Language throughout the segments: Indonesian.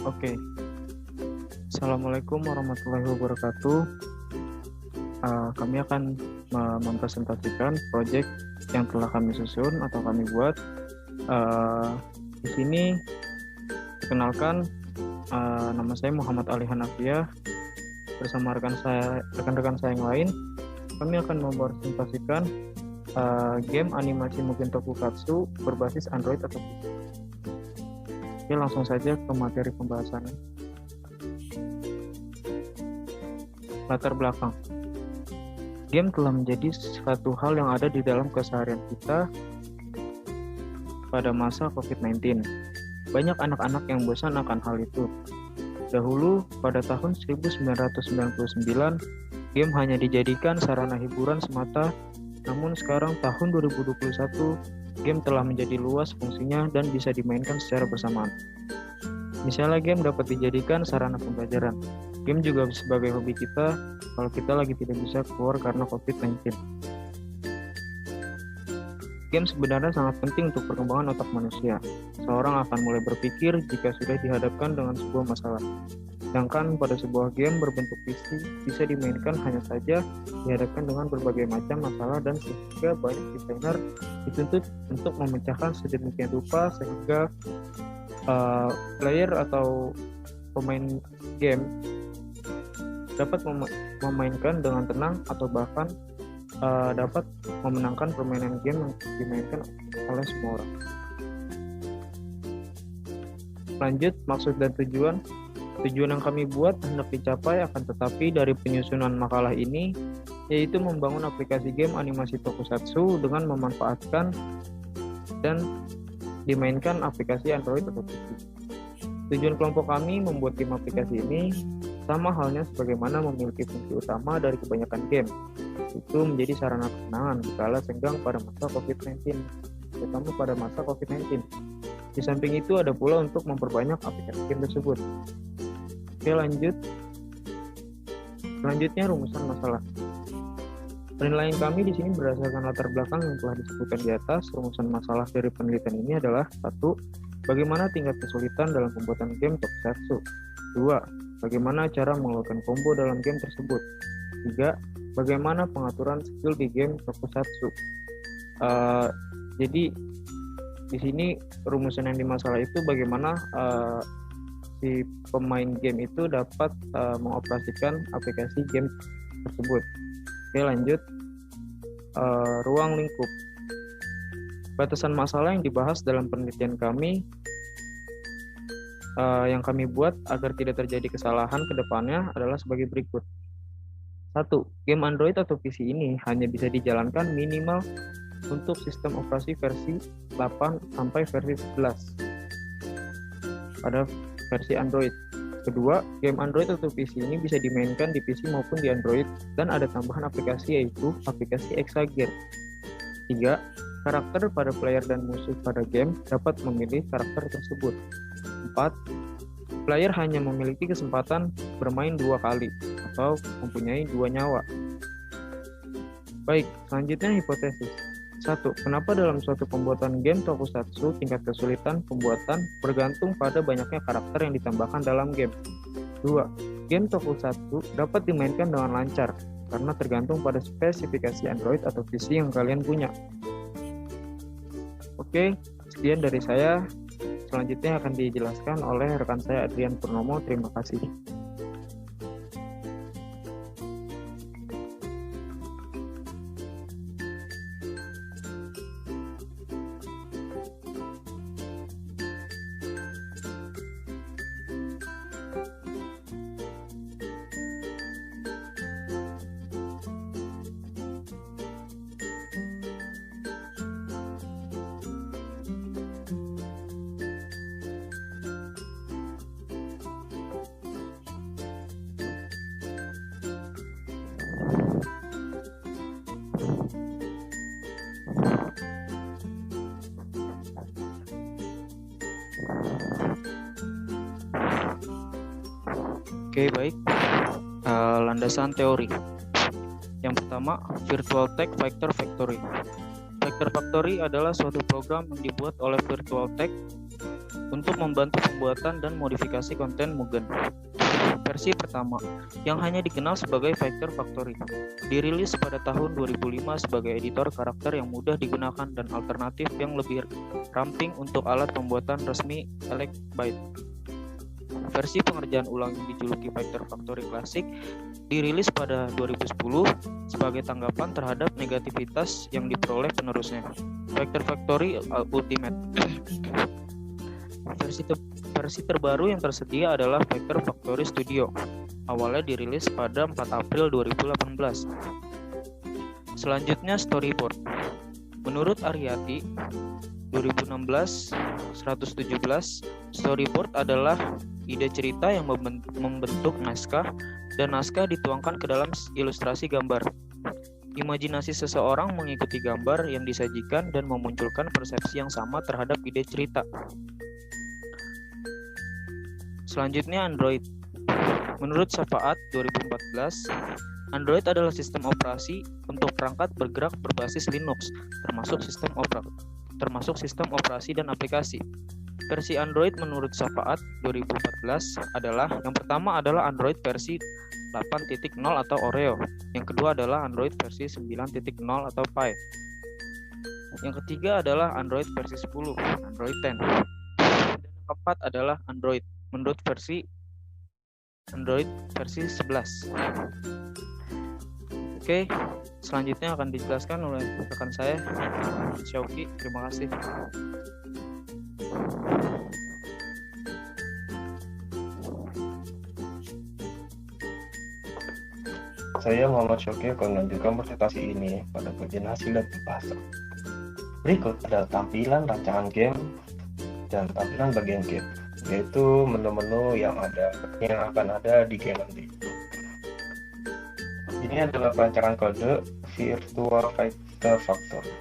Oke, Assalamualaikum warahmatullahi wabarakatuh. Kami akan mempresentasikan proyek yang telah kami susun atau kami buat. Di sini perkenalkan, nama saya Muhammad Ali Hanafiah. Bersama rekan-rekan saya yang lain, kami akan mempresentasikan game animasi Mugen Tokusatsu berbasis Android atau PC. Oke, langsung saja ke materi pembahasannya. Latar belakang. Game telah menjadi suatu hal yang ada di dalam keseharian kita pada masa COVID-19. Banyak anak-anak yang bosan akan hal itu. Dahulu, pada tahun 1999, game hanya dijadikan sarana hiburan semata, namun sekarang tahun 2021, game telah menjadi luas fungsinya dan bisa dimainkan secara bersamaan. Misalnya game dapat dijadikan sarana pembelajaran. Game juga sebagai hobi kita kalau kita lagi tidak bisa keluar karena COVID-19. Game sebenarnya sangat penting untuk perkembangan otak manusia. Seorang akan mulai berpikir jika sudah dihadapkan dengan sebuah masalah. Sedangkan pada sebuah game berbentuk PC bisa dimainkan hanya saja dihadapkan dengan berbagai macam masalah dan sehingga banyak desainer dituntut untuk memecahkan sedemikian rupa sehingga player atau pemain game dapat memainkan dengan tenang atau bahkan dapat memenangkan permainan game yang dimainkan oleh semua orang. Lanjut, maksud dan tujuan yang kami buat hendak dicapai akan tetapi dari penyusunan makalah ini yaitu membangun aplikasi game animasi Tokusatsu dengan memanfaatkan dan dimainkan aplikasi Android atau PC. Tujuan kelompok kami membuat game aplikasi ini sama halnya sebagaimana memiliki fungsi utama dari kebanyakan game, itu menjadi sarana kesenangan dikala senggang pada masa COVID-19, terutama pada masa COVID-19. Di samping itu ada pula untuk memperbanyak aplikasi game tersebut. Oke, lanjut. Selanjutnya rumusan masalah. Penilaian kami di sini berdasarkan latar belakang yang telah disebutkan di atas. Rumusan masalah dari penelitian ini adalah 1. Bagaimana tingkat kesulitan dalam pembuatan game Tokusatsu. 2. Bagaimana cara mengeluarkan combo dalam game tersebut. 3. Bagaimana pengaturan skill di game Tokusatsu. Jadi di sini rumusan yang di masalah itu bagaimana si pemain game itu dapat mengoperasikan aplikasi game tersebut. Oke, lanjut. Ruang lingkup. Batasan masalah yang dibahas dalam penelitian kami yang kami buat agar tidak terjadi kesalahan ke depannya adalah sebagai berikut. 1. Game Android atau PC ini hanya bisa dijalankan minimal untuk sistem operasi versi 8 sampai versi 11 pada versi Android. Kedua, game Android atau PC ini bisa dimainkan di PC maupun di Android dan ada tambahan aplikasi yaitu aplikasi Exagear. 3. Karakter pada player dan musuh pada game dapat memilih karakter tersebut. 4. Player hanya memiliki kesempatan bermain 2 kali atau mempunyai 2 nyawa. Baik, selanjutnya hipotesis. 1. Kenapa dalam suatu pembuatan game Tokusatsu tingkat kesulitan pembuatan bergantung pada banyaknya karakter yang ditambahkan dalam game? 2. Game Tokusatsu dapat dimainkan dengan lancar karena tergantung pada spesifikasi Android atau PC yang kalian punya. Oke, sekian dari saya. Selanjutnya akan dijelaskan oleh rekan saya Adrian Purnomo. Terima kasih. Oke, baik. Landasan teori. Yang pertama, Virtual Tech Vector Factory. Vector Factory adalah suatu program yang dibuat oleh Virtual Tech untuk membantu pembuatan dan modifikasi konten Mugen. Versi pertama, yang hanya dikenal sebagai Vector Factory, dirilis pada tahun 2005 sebagai editor karakter yang mudah digunakan dan alternatif yang lebih ramping untuk alat pembuatan resmi Elect-Byte. Versi pengerjaan ulang yang dijuluki Vector Factory Classic dirilis pada 2010 sebagai tanggapan terhadap negativitas yang diperoleh penerusnya, Vector Factory Ultimate. Versi terbaru yang tersedia adalah Vector Factory Studio. Awalnya dirilis pada 4 April 2018. Selanjutnya storyboard. Menurut Aryati 2016 117, storyboard adalah ide cerita yang membentuk naskah dan naskah dituangkan ke dalam ilustrasi gambar. Imajinasi seseorang mengikuti gambar yang disajikan dan memunculkan persepsi yang sama terhadap ide cerita. Selanjutnya Android. Menurut Syafaat 2014, Android adalah sistem operasi untuk perangkat bergerak berbasis Linux, termasuk sistem operasi dan aplikasi. Versi Android menurut Syafaat 2014 adalah yang pertama adalah Android versi 8.0 atau Oreo, yang kedua adalah Android versi 9.0 atau Pie. Yang ketiga adalah Android versi 10, Android 10. Dan yang keempat adalah Android menurut Android versi 11. Oke, selanjutnya akan dijelaskan oleh rekan saya, Syauki. Terima kasih. Saya Muhammad Syauki akan melanjutkan presentasi ini pada bagian hasil dan pembahasan. Berikut adalah tampilan rancangan game dan tampilan bagian game, yaitu menu-menu yang akan ada di game nanti. Ini adalah perancangan kode Virtual Vector Factory.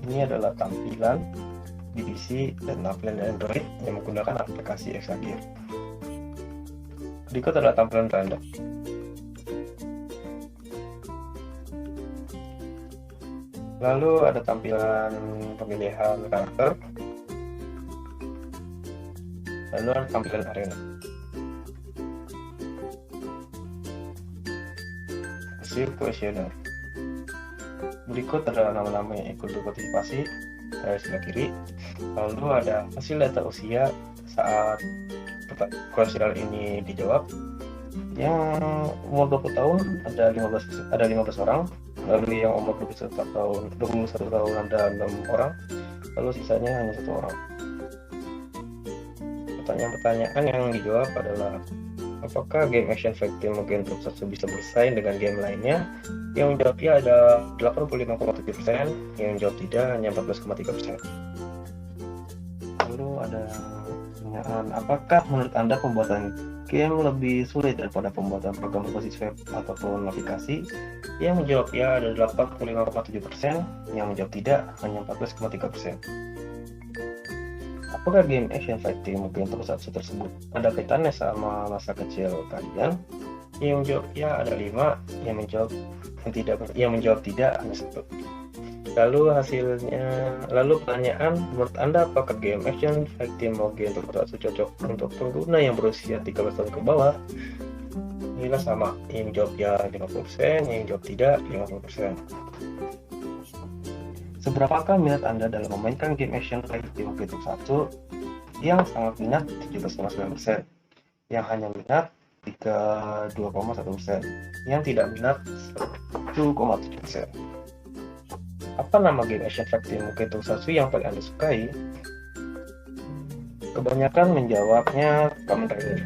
Ini adalah tampilan di PC dan tampilan di Android yang menggunakan aplikasi Exagear. Berikut adalah tampilan random. Lalu ada tampilan pemilihan karakter. Lalu ada tampilan arena. Hasil kuesioner. Berikut adalah nama-nama yang ikut berpartisipasi dari sebelah kiri. Lalu ada hasil data usia saat kuesioner ini dijawab. Yang umur 20 tahun ada 15 orang. Lalu yang umur 21 tahun ada 6 orang. Lalu sisanya hanya 1 orang. Pertanyaan-pertanyaan yang dijawab adalah: apakah game action fighting mungkin bisa bersaing dengan game lainnya? Yang menjawab ya ada 85,7%, yang menjawab tidak hanya 14,3%. Lalu ada pertanyaan, apakah menurut Anda pembuatan game lebih sulit daripada pembuatan program berbasis web ataupun aplikasi? Yang menjawab ya ada 85,7%, yang menjawab tidak hanya 14,3%. Apakah game action fighting mungkin tokusatsu tersebut ada kaitannya sama masa kecil kalian? Yang menjawab ya ada 5, yang menjawab tidak hanya 1. Lalu pertanyaan, menurut Anda apakah game action fighting game tokusatsu cocok untuk pengguna yang berusia 13 tahun ke bawah? Inilah sama, yang menjawab ya 50%, yang menjawab tidak 50%. Seberapakah minat Anda dalam memainkan game action fighting game tokusatsu? Yang sangat minat 17,9%, yang hanya minat 32,1%, yang tidak minat 1,7%. Apa nama game action fighting game tokusatsu yang paling Anda sukai? Kebanyakan menjawabnya Kamen Rider.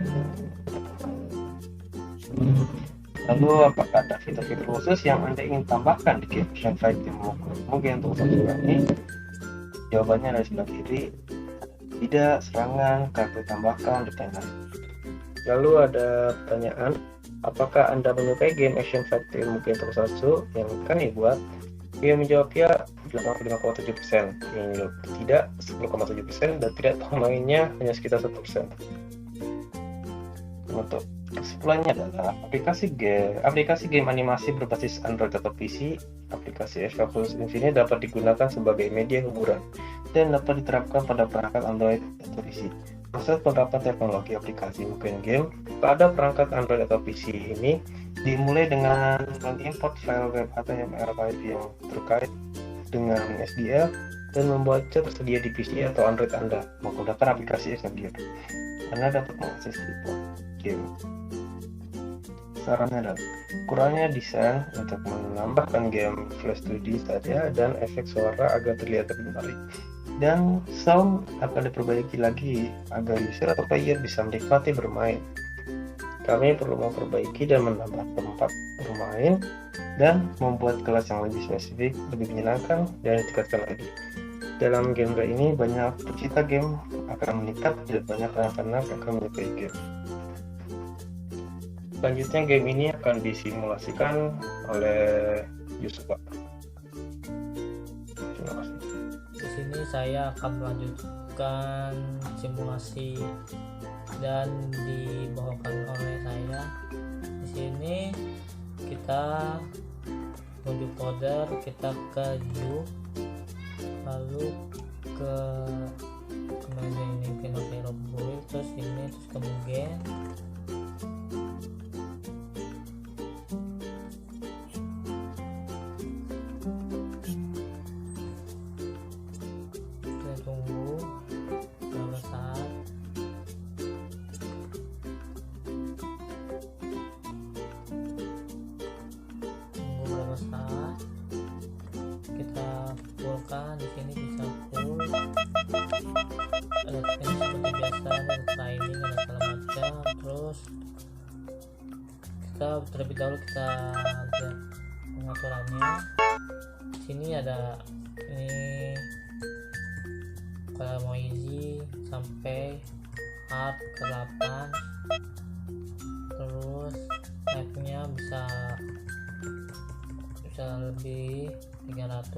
Lalu apakah ada fitur-fitur khusus yang Anda ingin tambahkan di game action fighting mungkin tokusatsu ini? Jawabannya dari sebelah kiri. Tidak, serangan, karakter tambahkan, dan lain-lain. Lalu ada pertanyaan, apakah Anda menyukai game action fighting mungkin tokusatsu yang kami buat? Yang menjawab ya 85,7%, yang menjawab tidak 10,7%, dan tidak tahu mainnya hanya sekitar 1%. Untuk kesimpulannya adalah aplikasi game animasi berbasis Android atau PC. Aplikasi Focus Infinite dapat digunakan sebagai media hiburan dan dapat diterapkan pada perangkat Android atau PC. Proses penerapan teknologi aplikasi mungkin game pada perangkat Android atau PC ini dimulai dengan mengimport file web HTML yang terkait dengan SDL dan membaca tersedia di PC atau Android Anda menggunakan aplikasi SDL. Anda dapat mengakses game. Sarannya adalah kurangnya desain untuk menambahkan game Flash 2D saja dan efek suara agar terlihat lebih menarik. Dan sound akan diperbaiki lagi agar user atau player bisa menikmati bermain. Kami perlu memperbaiki dan menambah tempat bermain dan membuat kelas yang lebih spesifik, lebih menyenangkan, dan ditingkatkan lagi. Dalam genre ini banyak pecinta game akan meningkat dan banyak anak-anak akan menyukai game. Selanjutnya game ini akan disimulasikan oleh Yusuf. Terima kasih. Di sini saya akan melanjutkan simulasi dan dibawakan oleh saya. Di sini kita menuju folder, kita ke view, lalu ke kemudian ini kita pakai robot, terus ini terus kemudian kita tunggu beberapa saat. Kita fullkan. Di sini bisa full, ada ini seperti biasa, ada timing, ada segala macam. Terus kita terlebih dahulu kita lihat pengaturannya. Di sini ada ini kalau mau easy sampai hard ke 8, terus live-nya bisa lebih 300,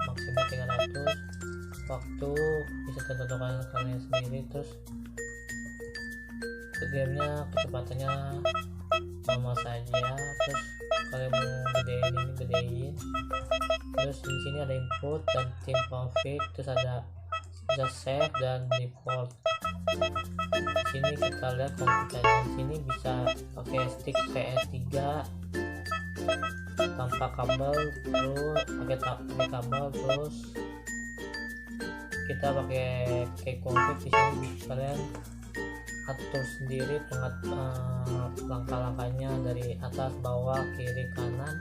maksimal 300, waktu bisa ditentukan kalian sendiri. Terus gamenya kecepatannya normal saja. Terus kalian mau gedein. Terus di sini ada input dan tim config, terus ada bisa save dan default. Di sini kita lihat config-nya. Di sini bisa pakai stick PS3 tanpa kabel, terus pakai kabel, terus kita pakai config. Di sini kalian atur sendiri langkah-langkahnya dari atas, bawah, kiri, kanan,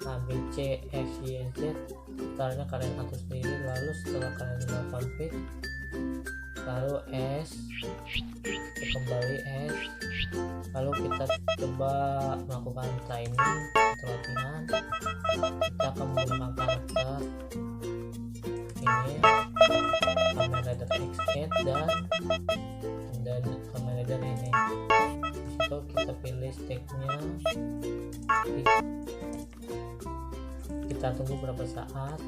A, B, C, X, Y, Z. Setelahnya kalian atur sendiri. Lalu setelah kalian sudah config, lalu S, kita kembali S, lalu kita coba melakukan training atau latihan. Kita akan menggunakan karakter ini Kamen Rider X8 dan Kamen Rider ini. Disitu kita pilih sticknya, kita tunggu beberapa saat.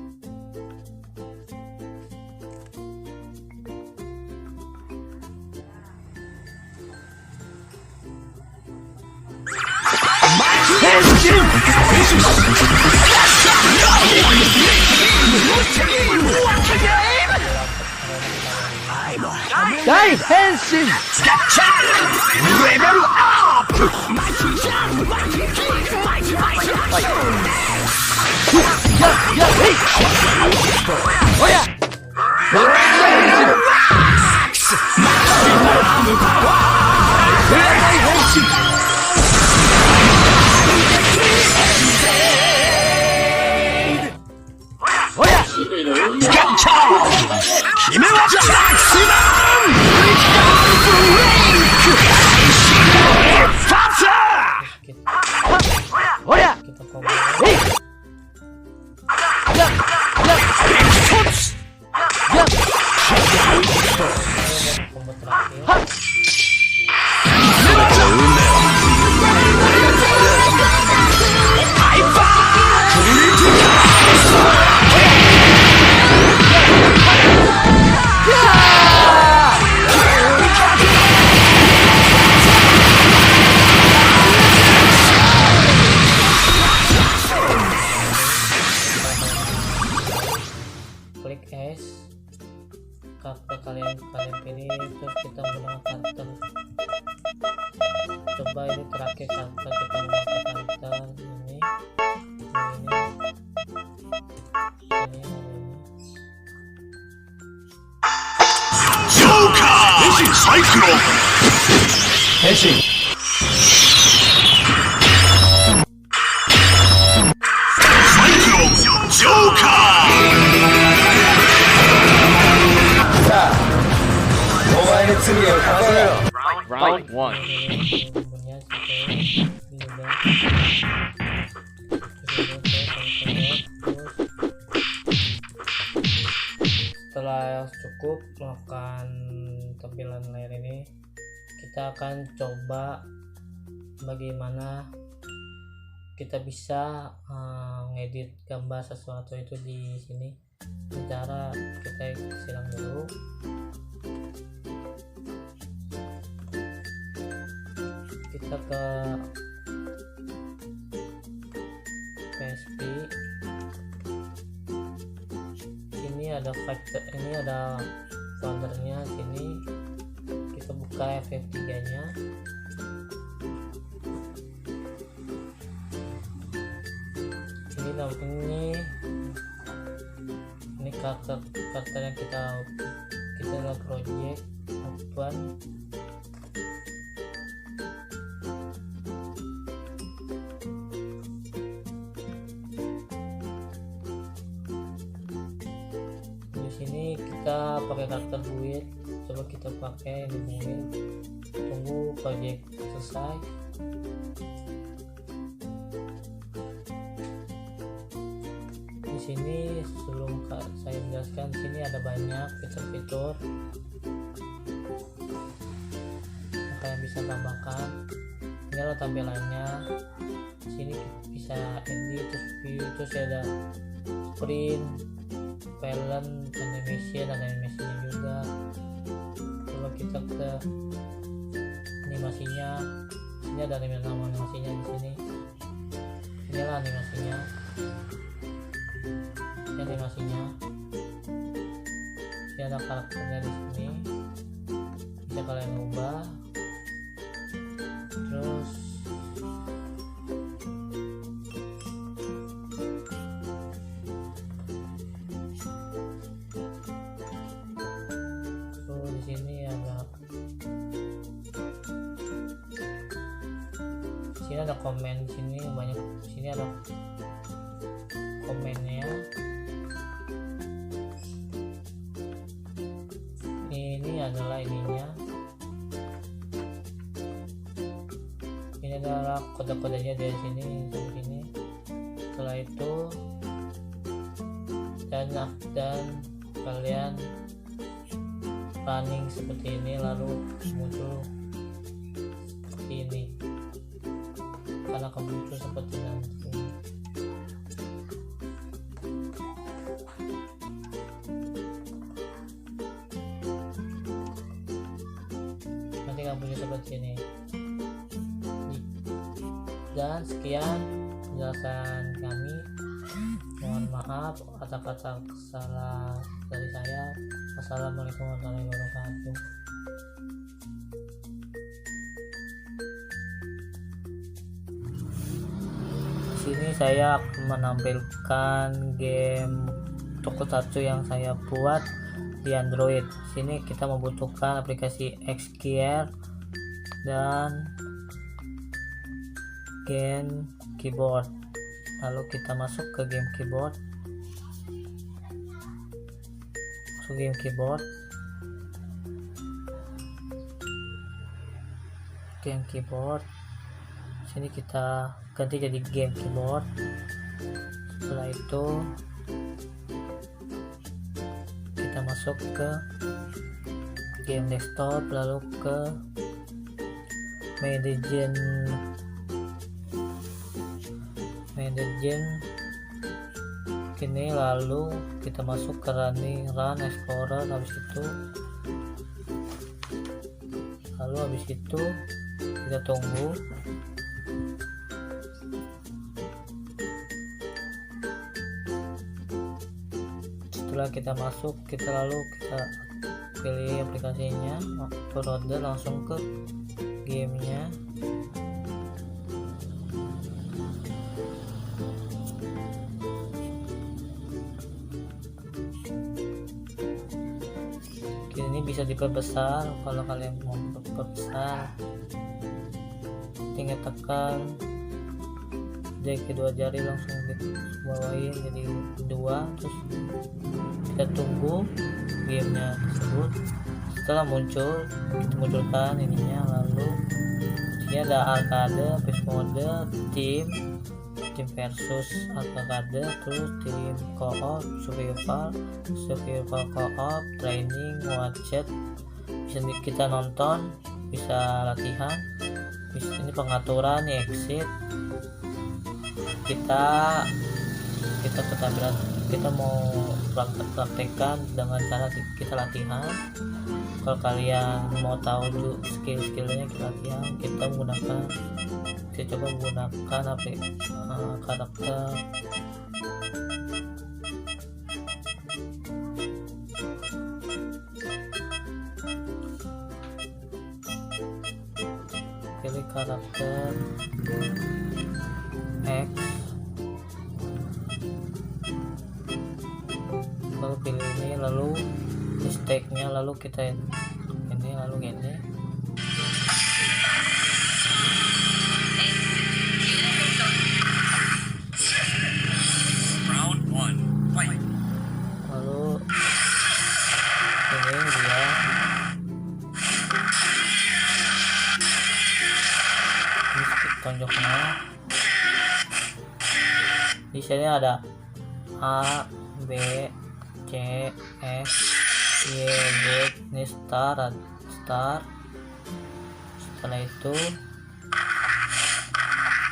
Round one. Bumbunya situ setelah cukup melakukan tampilan layar ini, kita akan coba bagaimana kita bisa ngedit gambar sesuatu itu di sini. Cara kita silang dulu. Kita ke PSP. Ini ada factor, ini ada foldernya. Sini kita buka FF3-nya. Ini karakter yang kita lihat project open. Di sini kita pakai karakter build, coba kita pakai di build. Tunggu project selesai. Di sini sebelum saya jelaskan, sini ada banyak fitur-fitur yang kalian bisa tambahkan. Ini adalah tampilannya. Di sini bisa edit, terus view, terus ada sprint, balance, animasinya juga. Coba kita ke animasinya. Ini ada animasinya di sini. Inilah animasinya. Ini ada karakternya di sini, bisa kalian ubah. Terus di sini ada komen. Di sini banyak, di sini ada komennya. Ini adalah ininya. Ini adalah kode-kodenya dari sini seperti ini. Setelah itu dan kalian running seperti ini, lalu muncul seperti ini. Karena akan muncul seperti nanti. Punya seperti ini. Dan sekian penjelasan kami. Mohon maaf kata-kata salah dari saya. Wassalamualaikum warahmatullahi wabarakatuh. Di sini saya akan menampilkan game Tokusatsu yang saya buat di Android. Sini kita membutuhkan aplikasi Xgear dan game keyboard. Lalu kita masuk ke game keyboard. Game keyboard. Sini kita ganti jadi game keyboard. Setelah itu kita masuk ke game desktop, lalu ke management ini, lalu kita masuk ke run explorer. Habis itu kita tunggu. Setelah kita masuk, kita pilih aplikasinya, order langsung ke gamenya. Ini bisa diperbesar. Kalau kalian mau perbesar, tinggal tekan dari kedua jari langsung dibawain jadi 2, terus kita tunggu gamenya tersebut. Setelah muncul, kita munculkan ininya. Lalu ini ada arcade, face mode, tim versus arcade, terus tim co-op, survival co-op, training, watchet. Bisa kita nonton, bisa latihan. Ini pengaturan, exit. Kita ketampilan kita mau praktekkan dengan cara kita latihan. Kalau kalian mau tahu skill-skillnya kita latihan, kita coba menggunakan karakter pilih karakter X, lalu pilih ini, lalu stake-nya, lalu kita ini, lalu gini. Round 1. Fight. Lalu ini dia ini tonjoknya. Di sini ada A, B, C, F, Y, Z. Ini start. Setelah itu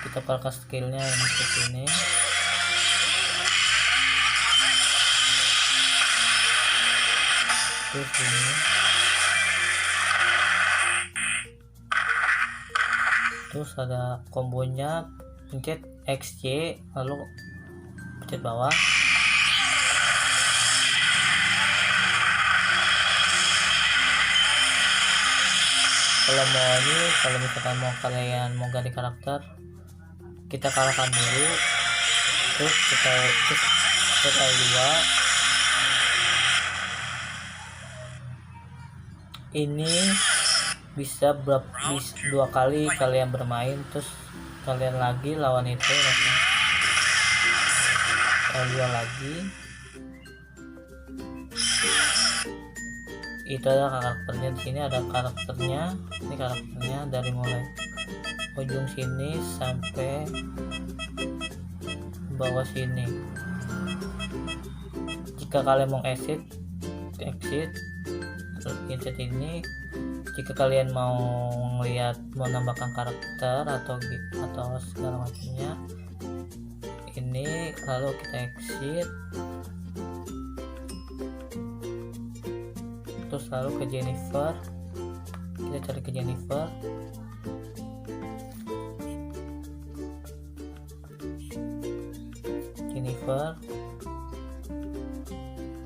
kita pakai skillnya ini seperti ini. Terus ini. Terus ada kombonya, pencet XY lalu pencet bawah. Kalau misalkan kalian mau ganti karakter, kita kalahkan dulu, terus kita L2. Ini bisa 2 kali kalian bermain, terus kalian lagi lawan itu langsung L2 lagi. Itu ada karakternya. Di sini ada karakternya. Ini karakternya dari mulai ujung sini sampai bawah sini. Jika kalian mau exit ini. Jika kalian mau menambahkan karakter atau segala macamnya, ini lalu kita exit, terus lalu ke Jennifer. Kita cari ke Jennifer.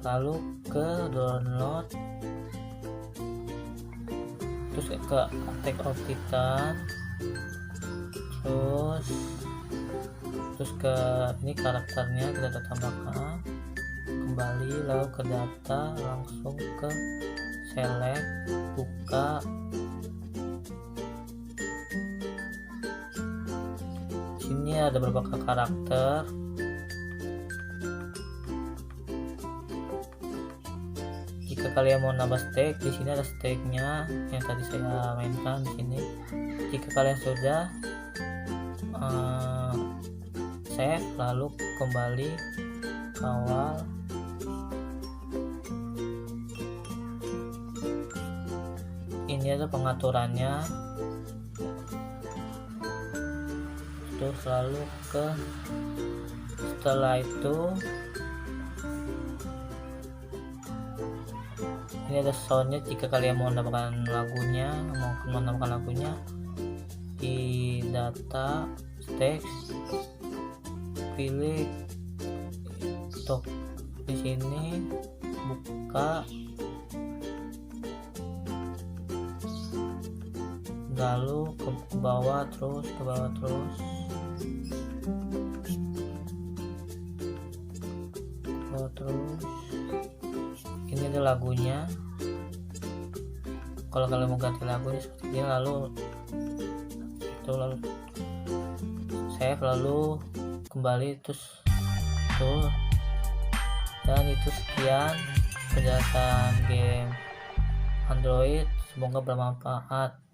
Lalu ke download, terus ke Attack of Titan, terus ke ini karakternya kita tambahkan kembali, lalu ke data, langsung ke select, buka. Sini ada beberapa karakter. Jika kalian mau nambah stake, di sini ada stake-nya yang tadi saya mainkan di sini. Jika kalian sudah save, lalu kembali awal. Ini ada pengaturannya. Terus lalu setelah itu ini ada soundnya. Jika kalian mau menambahkan lagunya, di data stake, pilih stop di sini, buka, lalu ke bawah terus. Ini ada lagunya. kalau kalian mau ganti lagu ini seperti ini, lalu save, lalu kembali, terus itu. Dan itu sekian penjelasan game Android, semoga bermanfaat.